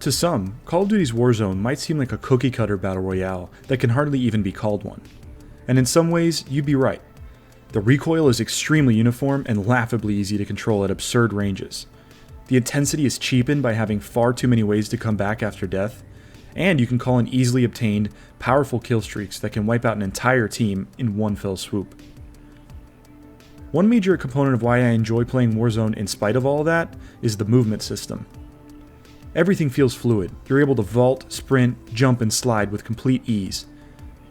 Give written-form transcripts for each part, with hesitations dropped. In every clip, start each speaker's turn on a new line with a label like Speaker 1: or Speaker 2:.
Speaker 1: To some, Call of Duty's Warzone might seem like a cookie-cutter battle royale that can hardly even be called one. And in some ways, you'd be right. The recoil is extremely uniform and laughably easy to control at absurd ranges. The intensity is cheapened by having far too many ways to come back after death, and you can call in easily obtained, powerful kill streaks that can wipe out an entire team in one fell swoop. One major component of why I enjoy playing Warzone in spite of all that is the movement system. Everything feels fluid. You're able to vault, sprint, jump, and slide with complete ease.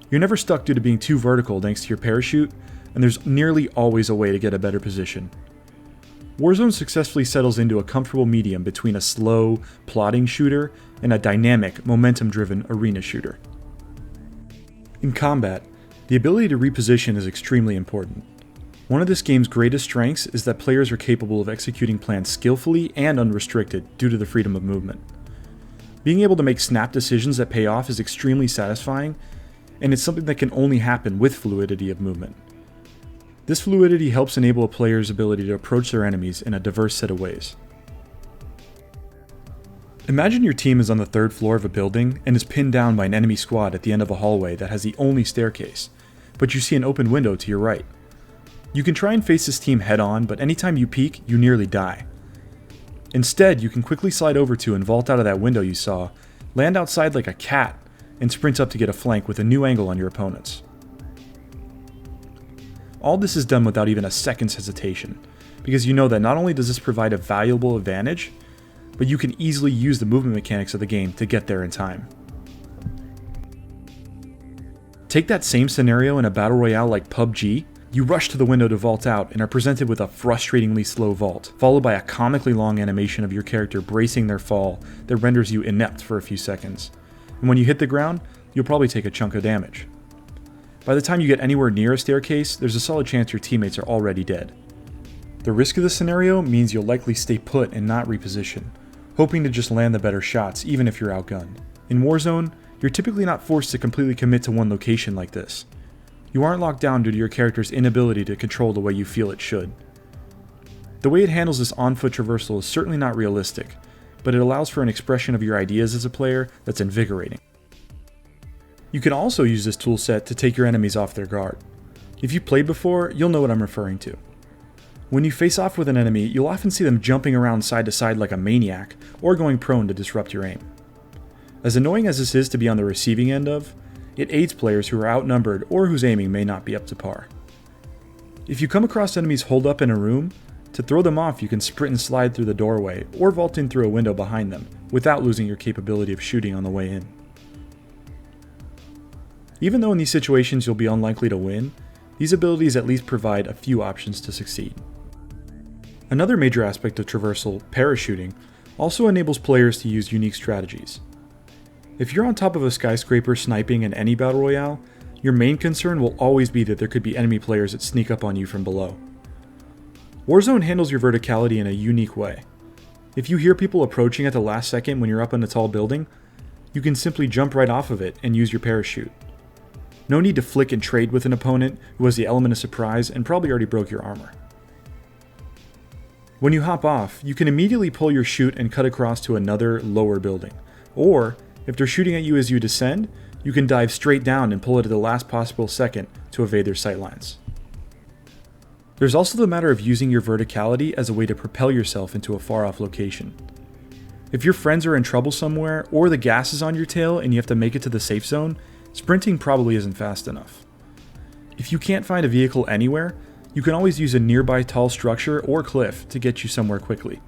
Speaker 1: You're never stuck due to being too vertical thanks to your parachute, and there's nearly always a way to get a better position. Warzone successfully settles into a comfortable medium between a slow, plodding shooter and a dynamic, momentum-driven arena shooter. In combat, the ability to reposition is extremely important. One of this game's greatest strengths is that players are capable of executing plans skillfully and unrestricted due to the freedom of movement. Being able to make snap decisions that pay off is extremely satisfying, and it's something that can only happen with fluidity of movement. This fluidity helps enable a player's ability to approach their enemies in a diverse set of ways. Imagine your team is on the 3rd floor of a building and is pinned down by an enemy squad at the end of a hallway that has the only staircase, but you see an open window to your right. You can try and face this team head on, but anytime you peek, you nearly die. Instead, you can quickly slide over to and vault out of that window you saw, land outside like a cat, and sprint up to get a flank with a new angle on your opponents. All this is done without even a second's hesitation, because you know that not only does this provide a valuable advantage, but you can easily use the movement mechanics of the game to get there in time. Take that same scenario in a battle royale like PUBG. You rush to the window to vault out and are presented with a frustratingly slow vault, followed by a comically long animation of your character bracing their fall that renders you inept for a few seconds. And when you hit the ground, you'll probably take a chunk of damage. By the time you get anywhere near a staircase, there's a solid chance your teammates are already dead. The risk of this scenario means you'll likely stay put and not reposition, hoping to just land the better shots even if you're outgunned. In Warzone, you're typically not forced to completely commit to one location like this. You aren't locked down due to your character's inability to control the way you feel it should. The way it handles this on-foot traversal is certainly not realistic, but it allows for an expression of your ideas as a player that's invigorating. You can also use this toolset to take your enemies off their guard. If you've played before, you'll know what I'm referring to. When you face off with an enemy, you'll often see them jumping around side to side like a maniac, or going prone to disrupt your aim. As annoying as this is to be on the receiving end of, it aids players who are outnumbered or whose aiming may not be up to par. If you come across enemies holed up in a room, to throw them off you can sprint and slide through the doorway or vault in through a window behind them without losing your capability of shooting on the way in. Even though in these situations you'll be unlikely to win, these abilities at least provide a few options to succeed. Another major aspect of traversal, parachuting, also enables players to use unique strategies. If you're on top of a skyscraper sniping in any battle royale, your main concern will always be that there could be enemy players that sneak up on you from below. Warzone handles your verticality in a unique way. If you hear people approaching at the last second when you're up in a tall building, you can simply jump right off of it and use your parachute. No need to flick and trade with an opponent who has the element of surprise and probably already broke your armor. When you hop off, you can immediately pull your chute and cut across to another, lower building, or if they're shooting at you as you descend, you can dive straight down and pull it at the last possible second to evade their sightlines. There's also the matter of using your verticality as a way to propel yourself into a far-off location. If your friends are in trouble somewhere, or the gas is on your tail and you have to make it to the safe zone, sprinting probably isn't fast enough. If you can't find a vehicle anywhere, you can always use a nearby tall structure or cliff to get you somewhere quickly.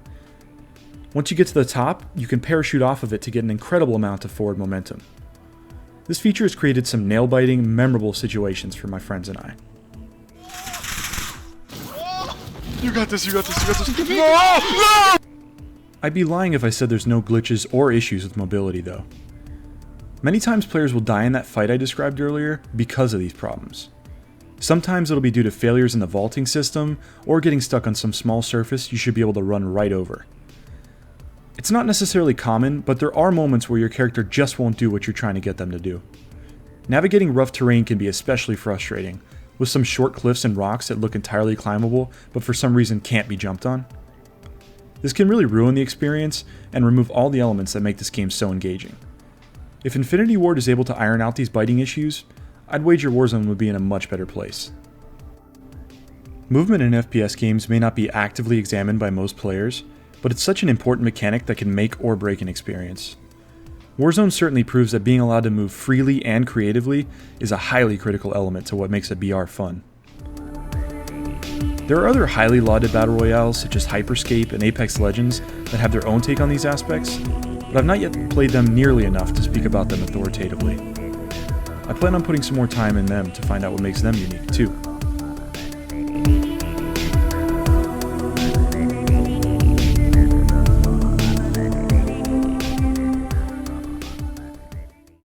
Speaker 1: Once you get to the top, you can parachute off of it to get an incredible amount of forward momentum. This feature has created some nail-biting, memorable situations for my friends and I.
Speaker 2: You got this, you got this, you got this. No! No!
Speaker 1: I'd be lying if I said there's no glitches or issues with mobility though. Many times players will die in that fight I described earlier because of these problems. Sometimes it'll be due to failures in the vaulting system or getting stuck on some small surface you should be able to run right over. It's not necessarily common, but there are moments where your character just won't do what you're trying to get them to do. Navigating rough terrain can be especially frustrating, with some short cliffs and rocks that look entirely climbable but for some reason can't be jumped on. This can really ruin the experience and remove all the elements that make this game so engaging. If Infinity Ward is able to iron out these biting issues, I'd wager Warzone would be in a much better place. Movement in FPS games may not be actively examined by most players, but it's such an important mechanic that can make or break an experience. Warzone certainly proves that being allowed to move freely and creatively is a highly critical element to what makes a BR fun. There are other highly lauded battle royales such as Hyperscape and Apex Legends that have their own take on these aspects, but I've not yet played them nearly enough to speak about them authoritatively. I plan on putting some more time in them to find out what makes them unique too.